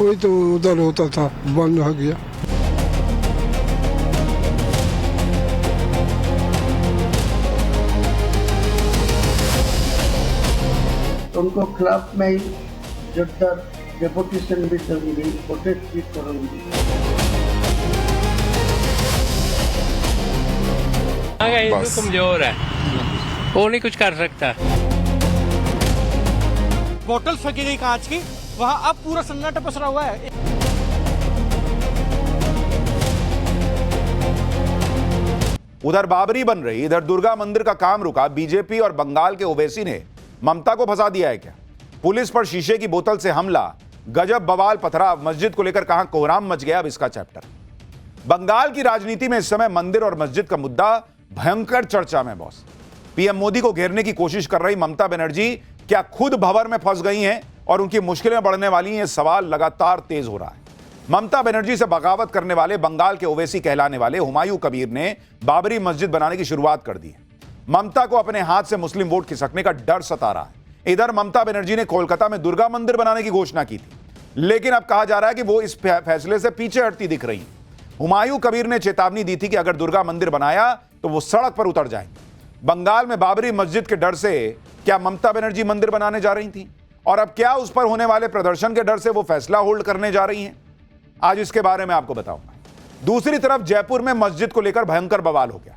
कोई तो उधर होता था, बंद हो गया। उनको खिलाफ मैं जोरदार डेपुटेशन भी करूंगी, प्रोटेस्ट भी करूंगी। हिंदू कमजोर है, वो नहीं कुछ कर सकता। बोतल फेंकी गई कांच की, वहां अब पूरा सन्नाटा पसरा हुआ है। उधर बाबरी बन रही, इधर दुर्गा मंदिर का काम रुका। बीजेपी और बंगाल के ओवैसी ने ममता को फंसा दिया है क्या? पुलिस पर शीशे की बोतल से हमला, गजब बवाल पथराव, मस्जिद को लेकर कहां कोहराम मच गया। अब इसका चैप्टर। बंगाल की राजनीति में इस समय मंदिर और मस्जिद का मुद्दा भयंकर चर्चा में बॉस। पीएम मोदी को घेरने की कोशिश कर रही ममता बनर्जी क्या खुद भंवर में फंस गई हैं और उनकी मुश्किलें बढ़ने वाली हैं? यह सवाल लगातार तेज हो रहा है। ममता बनर्जी से बगावत करने वाले बंगाल के ओवैसी कहलाने वाले हुमायूं कबीर ने बाबरी मस्जिद बनाने की शुरुआत कर दी है। ममता को अपने हाथ से मुस्लिम वोट खिसकने का डर सता रहा है। इधर ममता बनर्जी ने कोलकाता में दुर्गा मंदिर बनाने की घोषणा की थी, लेकिन अब कहा जा रहा है कि वो इस फैसले से पीछे हटती दिख रही है। हुमायूं कबीर ने चेतावनी दी थी कि अगर दुर्गा मंदिर बनाया तो वो सड़क पर उतर जाएंगे। बंगाल में बाबरी मस्जिद के डर से क्या ममता बनर्जी मंदिर बनाने जा रही थी, और अब क्या उस पर होने वाले प्रदर्शन के डर से वो फैसला होल्ड करने जा रही हैं? आज इसके बारे में आपको बताऊंगा। दूसरी तरफ जयपुर में मस्जिद को लेकर भयंकर बवाल हो गया,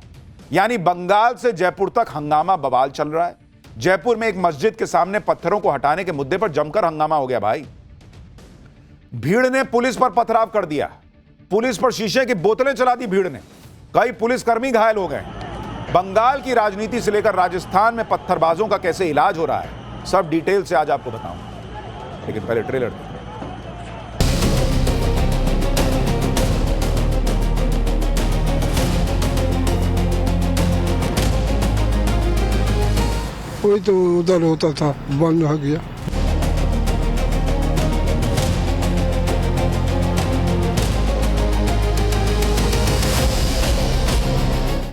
यानी बंगाल से जयपुर तक हंगामा बवाल चल रहा है। जयपुर में एक मस्जिद के सामने पत्थरों को हटाने के मुद्दे पर जमकर हंगामा हो गया भाई। भीड़ ने पुलिस पर पथराव कर दिया, पुलिस पर शीशे की बोतलें चला दी भीड़ ने, कई पुलिसकर्मी घायल हो गए। बंगाल की राजनीति से लेकर राजस्थान में पत्थरबाजों का कैसे इलाज हो रहा है, सब डिटेल से आज आपको बताऊंगा, लेकिन पहले ट्रेलर देखिए। कोई तो उधर होता था, बंद हो गया।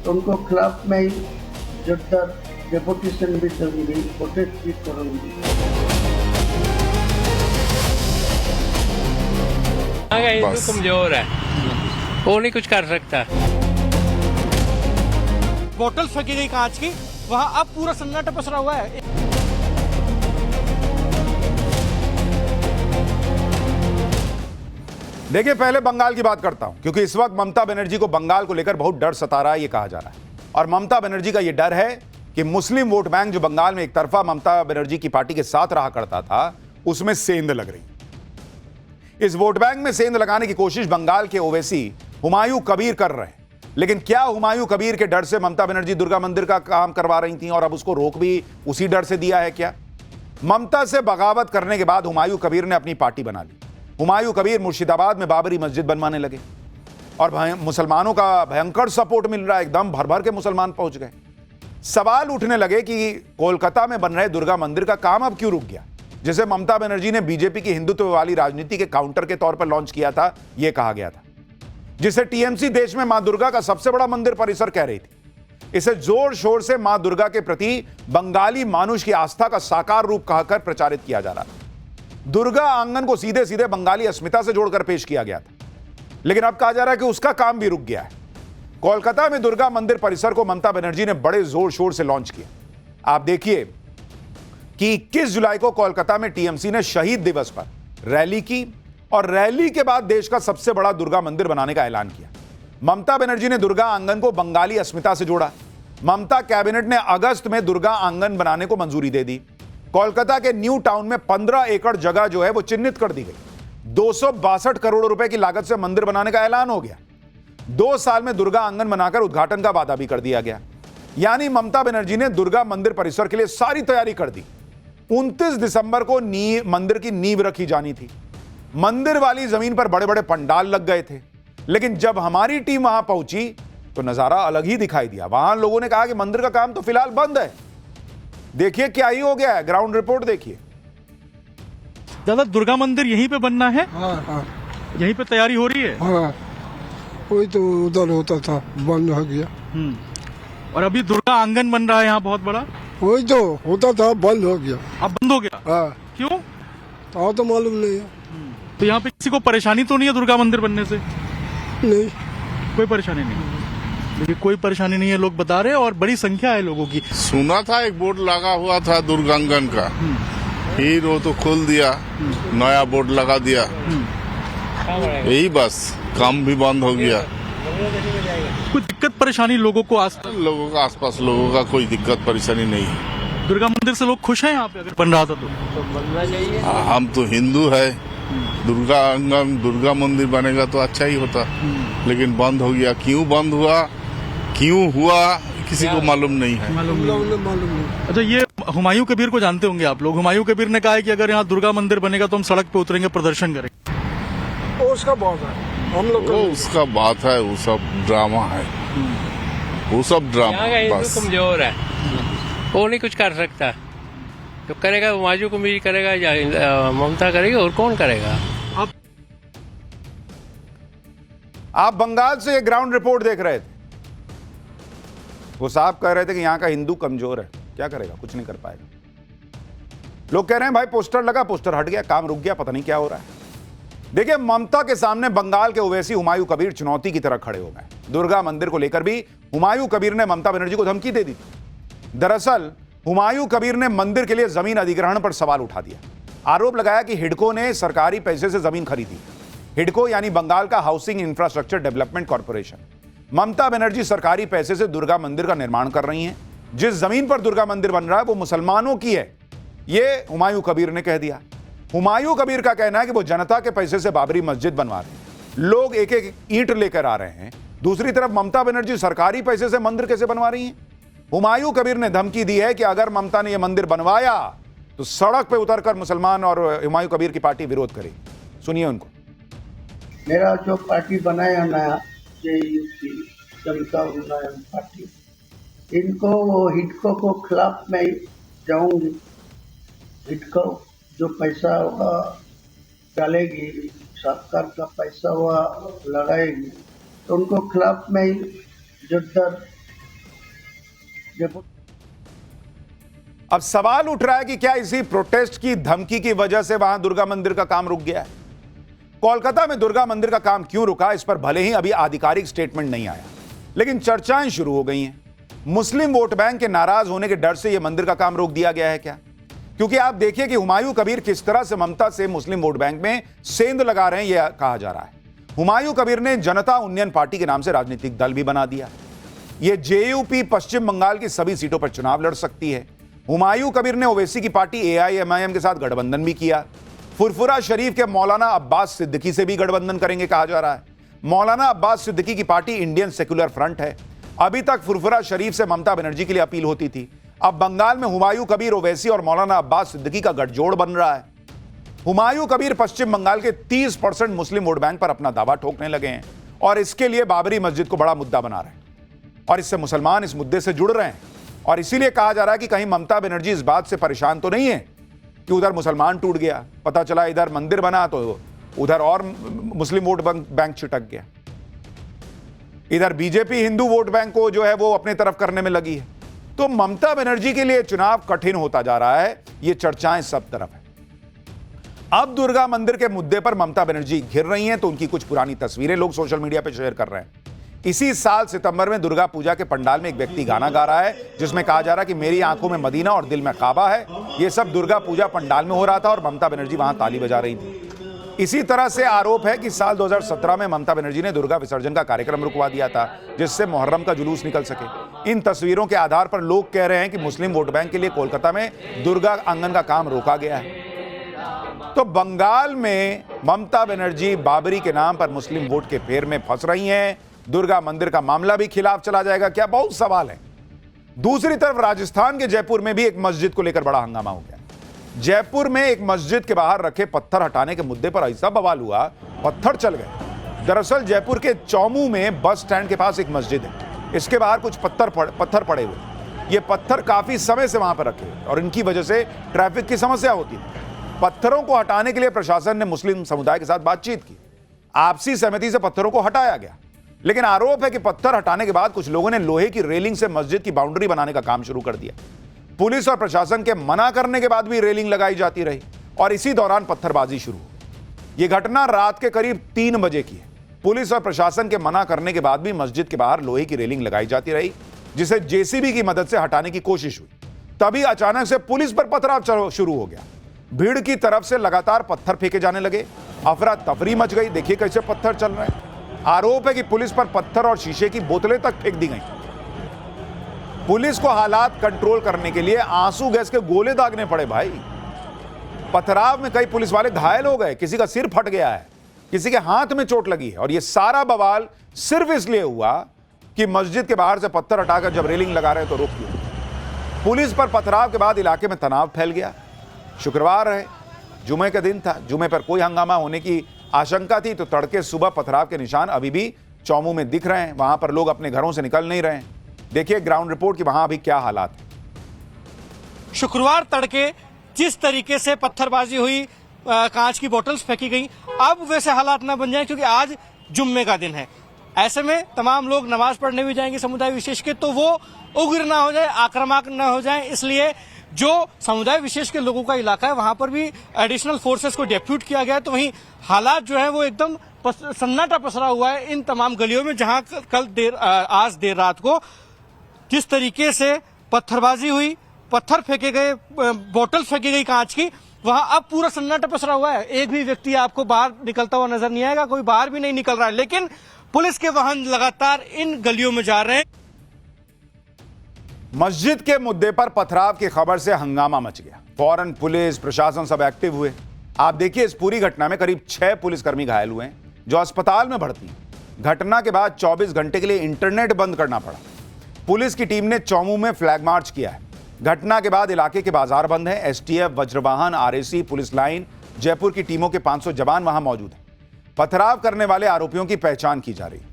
उनको खिलाफ मैं जोरदार डेपुटेशन भी करूंगी, प्रोटेस्ट भी करूंगी। हिंदू कमजोर है, वो नहीं कुछ कर सकता। बोतल फेंकी गई कांच की, वहां अब पूरा सन्नाटा पसरा हुआ है। देखिए, पहले बंगाल की बात करता हूं, क्योंकि इस वक्त ममता बनर्जी को बंगाल को लेकर बहुत डर सता रहा है, यह कहा जा रहा है। और ममता बनर्जी का यह डर है कि मुस्लिम वोट बैंक जो बंगाल में एक तरफा ममता बनर्जी की पार्टी के साथ रहा करता था, उसमें सेंध लग रही। इस वोट बैंक में सेंध लगाने की कोशिश बंगाल के ओवैसी हुमायूं कबीर कर रहे हैं। लेकिन क्या हुमायूं कबीर के डर से ममता बनर्जी दुर्गा मंदिर का काम करवा रही थी और अब उसको रोक भी उसी डर से दिया है क्या? ममता से बगावत करने के बाद हुमायूं कबीर ने अपनी पार्टी बना ली। हुमायूं कबीर मुर्शिदाबाद में बाबरी मस्जिद बनवाने लगे और मुसलमानों का भयंकर सपोर्ट मिल रहा है, एकदम भर भर के मुसलमान पहुंच गए। सवाल उठने लगे कि कोलकाता में बन रहे दुर्गा मंदिर का काम अब क्यों रुक गया, जिसे ममता बनर्जी ने बीजेपी की हिंदुत्व वाली राजनीति के काउंटर के तौर पर लॉन्च किया था, यह कहा गया था, जिसे टीएमसी देश में मां दुर्गा का सबसे बड़ा मंदिर परिसर कह रही थी। इसे जोर शोर से मां दुर्गा के प्रति बंगाली मानुष की आस्था का साकार रूप कहकर प्रचारित किया जा रहा था। दुर्गा आंगन को सीधे सीधे बंगाली अस्मिता से जोड़कर पेश किया गया था, लेकिन अब कहा जा रहा है कि उसका काम भी रुक गया है। कोलकाता में दुर्गा मंदिर परिसर को ममता बनर्जी ने बड़े जोर शोर से लॉन्च किया। आप देखिए कि 21 जुलाई को कोलकाता में टीएमसी ने शहीद दिवस पर रैली की और रैली के बाद देश का सबसे बड़ा दुर्गा मंदिर बनाने का ऐलान किया। ममता बनर्जी ने दुर्गा आंगन को बंगाली अस्मिता से जोड़ा। ममता कैबिनेट ने अगस्त में दुर्गा आंगन बनाने को मंजूरी दे दी। कोलकाता के न्यू टाउन में 15 एकड़ जगह जो है वो चिन्हित कर दी गई। 262 करोड़ रुपए की लागत से मंदिर बनाने का ऐलान हो गया। 2 साल में दुर्गा आंगन बनाकर उद्घाटन का वादा भी कर दिया गया। यानी ममता बनर्जी ने दुर्गा मंदिर परिसर के लिए सारी तैयारी कर दी। 29 दिसंबर को मंदिर की नींव रखी जानी थी। मंदिर वाली जमीन पर बड़े बड़े पंडाल लग गए थे, लेकिन जब हमारी टीम वहां पहुंची तो नजारा अलग ही दिखाई दिया। वहां लोगों ने कहा कि मंदिर का काम तो फिलहाल बंद है। देखिए क्या ही हो गया है, ग्राउंड रिपोर्ट देखिए। दादा, दुर्गा मंदिर यहीं पे बनना है? हाँ, यहीं पे तैयारी हो रही है? हाँ, कोई तो उधर होता था, बंद हो गया। और अभी दुर्गा आंगन बन रहा है यहाँ बहुत बड़ा। कोई तो होता था, बंद हो गया। अब बंद हो गया? हाँ, क्यों? तो मालूम नहीं है। तो यहाँ पे किसी को परेशानी तो नहीं है दुर्गा मंदिर बनने से? नहीं, कोई परेशानी नहीं। देखिए कोई परेशानी नहीं है, लोग बता रहे हैं, और बड़ी संख्या है लोगों की। सुना था एक बोर्ड लगा हुआ था दुर्गांगन का, फिर वो तो खोल दिया, नया बोर्ड लगा दिया, यही बस, काम भी बंद हो गया। कोई दिक्कत परेशानी लोगों को लोगों का आसपास लोगों का कोई दिक्कत परेशानी नहीं है। दुर्गा मंदिर से लोग खुश हैं यहाँ पे अगर बन रहा था तो? बनना चाहिए। हम तो हिंदू है, दुर्गा मंदिर बनेगा तो अच्छा ही होता, लेकिन बंद हो गया। क्यों बंद हुआ, क्यों हुआ, किसी को मालूम नहीं है। मालूम नहीं। अच्छा, ये हुमायूं कबीर को जानते होंगे आप लोग। हुमायूं कबीर ने कहा है कि अगर यहाँ दुर्गा मंदिर बनेगा तो हम सड़क पे उतरेंगे, प्रदर्शन करेंगे। वो उसका बात है, हम लोग वो उसका बात है, वो सब ड्रामा है, वो सब ड्रामा यहाँ का हिंदू बस। कमजोर है, वो नहीं कुछ कर सकता। जो करेगा हुमायूं कबीर करेगा या ममता करेगी, और कौन करेगा? आप बंगाल से ये ग्राउंड रिपोर्ट देख रहे थे, वो साहब कह रहे थे कि यहां का हिंदू कमजोर है, क्या करेगा, कुछ नहीं कर पाएगा। लोग कह रहे हैं भाई पोस्टर लगा, पोस्टर हट गया, काम रुक गया, पता नहीं क्या हो रहा है। देखिए, ममता के सामने बंगाल के ओवैसी हुमायूं कबीर चुनौती की तरह खड़े हो गए। दुर्गा मंदिर को लेकर भी हुमायूं कबीर ने ममता बनर्जी को धमकी दे दी थी। दरअसल हुमायूं कबीर ने मंदिर के लिए जमीन अधिग्रहण पर सवाल उठा दिया। आरोप लगाया कि हिडको ने सरकारी पैसे से जमीन खरीदी। हिडको यानी बंगाल का housing infrastructure development corporation. Mamata Banerjee सरकारी पैसे से दुर्गा मंदिर का निर्माण कर रही हैं। जिस जमीन पर दुर्गा मंदिर बन रहा है वो मुसलमानों की है, यह हुमायूं कबीर ने कह दिया। हुमायूं कबीर का कहना है कि वो जनता के पैसे से बाबरी मस्जिद बनवा रहे हैं, लोग एक एक ईंट लेकर आ रहे हैं। दूसरी तरफ ममता बनर्जी सरकारी पैसे से मंदिर कैसे बनवा रही हैं? हुमायूं कबीर ने धमकी दी है कि अगर ममता ने यह मंदिर बनवाया तो सड़क पर उतरकर मुसलमान और हुमायूं कबीर की पार्टी विरोध करेगी। सुनिए उनको। मेरा जो पार्टी बनाया नया JUP जनता उन्नयन पार्टी, इनको वो हिडको को खिलाफ मैं जाऊंगी। हिडको जो पैसा होगा डालेगी, सरकार का पैसा हुआ लगाएगी, तो उनको खिलाफ में जुद्दर। अब सवाल उठ रहा है कि क्या इसी प्रोटेस्ट की धमकी की वजह से वहां दुर्गा मंदिर का काम रुक गया है? कोलकाता में दुर्गा मंदिर का काम क्यों रुका, इस पर भले ही अभी आधिकारिक स्टेटमेंट नहीं आया, लेकिन चर्चाएं शुरू हो गई हैं। मुस्लिम वोट बैंक के नाराज होने के डर से यह मंदिर का काम रोक दिया गया है क्या? क्योंकि आप देखिए कि हुमायूं कबीर किस तरह से ममता से मुस्लिम वोट बैंक में सेंध लगा रहे हैं, यह कहा जा रहा है। हुमायूं कबीर ने जनता उन्नयन पार्टी के नाम से राजनीतिक दल भी बना दिया। यह JUP पश्चिम बंगाल की सभी सीटों पर चुनाव लड़ सकती है। हुमायूं कबीर ने ओवैसी की पार्टी AIMIM के साथ गठबंधन भी किया। फुरफुरा शरीफ के मौलाना अब्बास सिद्दीकी से भी गठबंधन करेंगे कहा जा रहा है। मौलाना अब्बास सिद्दीकी की पार्टी इंडियन सेक्युलर फ्रंट है। अभी तक फुरफुरा शरीफ से ममता बनर्जी के लिए अपील होती थी, अब बंगाल में हुमायूं कबीर, ओवैसी और मौलाना अब्बास सिद्दीकी का गठजोड़ बन रहा है। हुमायूं कबीर पश्चिम बंगाल के 30% मुस्लिम वोट बैंक पर अपना दावा ठोकने लगे हैं और इसके लिए बाबरी मस्जिद को बड़ा मुद्दा बना रहे हैं, और इससे मुसलमान इस मुद्दे से जुड़ रहे हैं। और इसीलिए कहा जा रहा है कि कहीं ममता बनर्जी इस बात से परेशान तो नहीं है कि उधर मुसलमान टूट गया, पता चला इधर मंदिर बना तो उधर और मुस्लिम वोट बैंक छिटक गया। इधर बीजेपी हिंदू वोट बैंक को जो है वो अपने तरफ करने में लगी है। तो ममता बनर्जी के लिए चुनाव कठिन होता जा रहा है, ये चर्चाएं सब तरफ है। अब दुर्गा मंदिर के मुद्दे पर ममता बनर्जी घिर रही हैं, तो उनकी कुछ पुरानी तस्वीरें लोग सोशल मीडिया पर शेयर कर रहे हैं। इसी साल सितंबर में दुर्गा पूजा के पंडाल में एक व्यक्ति गाना गा रहा है जिसमें कहा जा रहा है कि मेरी आंखों में मदीना और दिल में काबा है। यह सब दुर्गा पूजा पंडाल में हो रहा था और ममता बनर्जी वहां ताली बजा रही थी। इसी तरह से आरोप है कि साल 2017 में ममता बनर्जी ने दुर्गा विसर्जन का कार्यक्रम रुकवा दिया था जिससे मुहर्रम का जुलूस निकल सके। इन तस्वीरों के आधार पर लोग कह रहे हैं कि मुस्लिम वोट बैंक के लिए कोलकाता में दुर्गा आंगन का काम रोका गया है। तो बंगाल में ममता बनर्जी बाबरी के नाम पर मुस्लिम वोट के फेर में फंस रही हैं। दुर्गा मंदिर का मामला भी खिलाफ चला जाएगा क्या, बहुत सवाल है। दूसरी तरफ राजस्थान के जयपुर में भी एक मस्जिद को लेकर बड़ा हंगामा हो गया। जयपुर में एक मस्जिद के बाहर रखे पत्थर हटाने के मुद्दे पर ऐसा बवाल हुआ, पत्थर चल गए। दरअसल जयपुर के चौमू में बस स्टैंड के पास एक मस्जिद है, इसके बाहर कुछ पत्थर पड़े हुए। ये पत्थर काफी समय से वहां पर रखे हुए और इनकी वजह से ट्रैफिक की समस्या होती है। पत्थरों को हटाने के लिए प्रशासन ने मुस्लिम समुदाय के साथ बातचीत की, आपसी सहमति से पत्थरों को हटाया गया। लेकिन आरोप है कि पत्थर हटाने के बाद कुछ लोगों ने लोहे की रेलिंग से मस्जिद की बाउंड्री बनाने का काम शुरू कर दिया। पुलिस और प्रशासन के मना करने के बाद भी रेलिंग लगाई जाती रही और इसी दौरान पत्थरबाजी शुरू हुई। यह घटना रात के करीब 3 बजे की है। पुलिस और प्रशासन के मना करने के बाद भी मस्जिद के बाहर लोहे की रेलिंग लगाई जाती रही, जिसे जेसीबी की मदद से हटाने की कोशिश हुई। तभी अचानक से पुलिस पर पथराव शुरू हो गया। भीड़ की तरफ से लगातार पत्थर फेंके जाने लगे। अफरा तफरी मच गई। देखिए कैसे पत्थर चल रहे हैं। आरोप है कि पुलिस पर पत्थर और शीशे की बोतलें तक फेंक दी गई। पुलिस को हालात कंट्रोल करने के लिए आंसू गैस के गोले दागने पड़े भाई। पथराव में कई पुलिस वाले घायल हो गए, किसी का सिर फट गया है, किसी के हाथ में चोट लगी है। और यह सारा बवाल सिर्फ इसलिए हुआ कि मस्जिद के बाहर से पत्थर हटाकर जब रेलिंग लगा रहे तो रोक दिया। पुलिस पर पथराव के बाद इलाके में तनाव फैल गया। शुक्रवार है, जुमे का दिन था। जुमे पर कोई हंगामा होने की आशंका थी, तो तड़के सुबह पथराव के निशान अभी भी चौमू में दिख रहे हैं। वहां पर लोग अपने घरों से निकल नहीं रहे हैं। देखिए ग्राउंड रिपोर्ट कि वहां अभी क्या हालात है। शुक्रवार तड़के जिस तरीके से पत्थरबाजी हुई, कांच की बोतल्स फेंकी गई, अब वैसे हालात ना बन जाए, क्योंकि आज जुम्मे का दिन है। ऐसे में तमाम लोग नमाज पढ़ने भी जाएंगे समुदाय विशेष के, तो वो उग्र ना हो जाए, आक्रामक ना हो जाए, इसलिए जो समुदाय विशेष के लोगों का इलाका है वहां पर भी एडिशनल फोर्सेस को डेप्यूट किया गया है। तो वहीं हालात जो है वो एकदम सन्नाटा पसरा हुआ है इन तमाम गलियों में, जहां आज देर रात को जिस तरीके से पत्थरबाजी हुई, पत्थर फेंके गए, बोतल फेंकी गई कांच की, वहां अब पूरा सन्नाटा पसरा हुआ है। एक भी व्यक्ति आपको बाहर निकलता हुआ नजर नहीं आएगा, कोई बाहर भी नहीं निकल रहा है। लेकिन पुलिस के वाहन लगातार इन गलियों में जा रहे हैं। मस्जिद के मुद्दे पर पथराव की खबर से हंगामा मच गया। फौरन पुलिस प्रशासन सब एक्टिव हुए। आप देखिए इस पूरी घटना में करीब 6 पुलिसकर्मी घायल हुए हैं, जो अस्पताल में भर्ती हैं। घटना के बाद 24 घंटे के लिए इंटरनेट बंद करना पड़ा। पुलिस की टीम ने चौमू में फ्लैग मार्च किया है। घटना के बाद इलाके के बाजार बंद हैं। STF, Vajravahan, RAC, police line, Jaipur की टीमों के 500 जवान वहां मौजूद हैं। पथराव करने वाले आरोपियों की पहचान की जा रही है।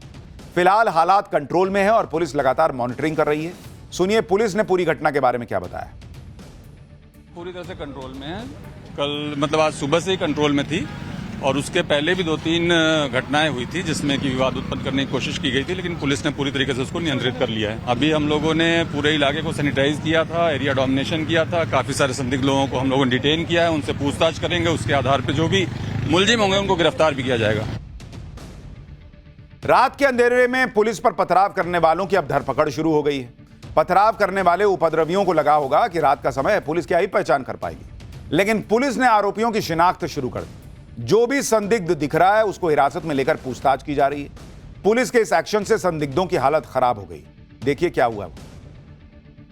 फिलहाल हालात कंट्रोल में है और पुलिस लगातार मॉनिटरिंग कर रही है। सुनिए पुलिस ने पूरी घटना के बारे में क्या बताया। पूरी तरह से कंट्रोल में है। कल मतलब आज सुबह से ही कंट्रोल में थी, और उसके पहले भी 2-3 घटनाएं हुई थी जिसमें कि विवाद उत्पन्न करने की कोशिश की गई थी, लेकिन पुलिस ने पूरी तरीके से उसको नियंत्रित कर लिया है। अभी हम लोगों ने पूरे इलाके को सैनिटाइज किया था, एरिया डोमिनेशन किया था। काफी सारे संदिग्ध लोगों को हम लोगों ने डिटेन किया है, उनसे पूछताछ करेंगे। उसके आधार पर जो भी मुलजिम होंगे उनको गिरफ्तार भी किया जाएगा। रात के अंधेरे में पुलिस पर पथराव करने वालों की अब धरपकड़ शुरू हो गई है। पथराव करने वाले उपद्रवियों को लगा होगा कि रात का समय है, पुलिस क्या ही पहचान कर पाएगी। लेकिन पुलिस ने आरोपियों की शिनाख्त शुरू कर दी। जो भी संदिग्ध दिख रहा है उसको हिरासत में लेकर पूछताछ की जा रही है। पुलिस के इस एक्शन से संदिग्धों की हालत खराब हो गई। देखिए क्या हुआ।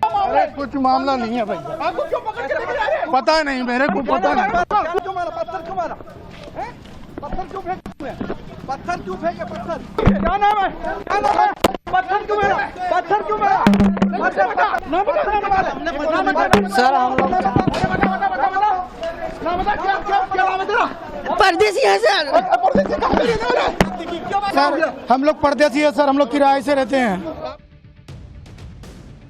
अरे कुछ मामला नहीं है भैया, आपको क्यों पकड़ के लेके जा रहे हैं? पता नहीं, मेरे को पता नहीं। पत्थर क्यों मारा? पत्थर क्यों मारा? पत्थर क्यों फेंके? पत्थर क्यों फेंके? पत्थर क्या नाम है? क्या नाम है? पत्थर क्यों मारा? पत्थर क्यों मारा? सर हम लोग परदेसी है सर। सर हम लोग परदेसी है सर, हम लोग किराए से रहते हैं।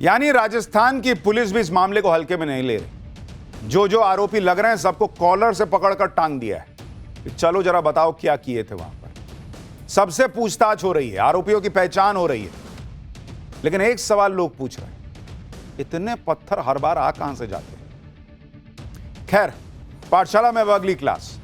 यानी राजस्थान की पुलिस भी इस मामले को हल्के में नहीं ले रही। जो आरोपी लग रहे हैं सबको कॉलर से पकड़कर टांग दिया है। चलो जरा बताओ क्या किए थे वहां पर। सबसे पूछताछ हो रही है, आरोपियों की पहचान हो रही है। लेकिन एक सवाल लोग पूछ रहे हैं, इतने पत्थर हर बार आ कहां से जाते हैं? खैर, पाठशाला में अब अगली क्लास।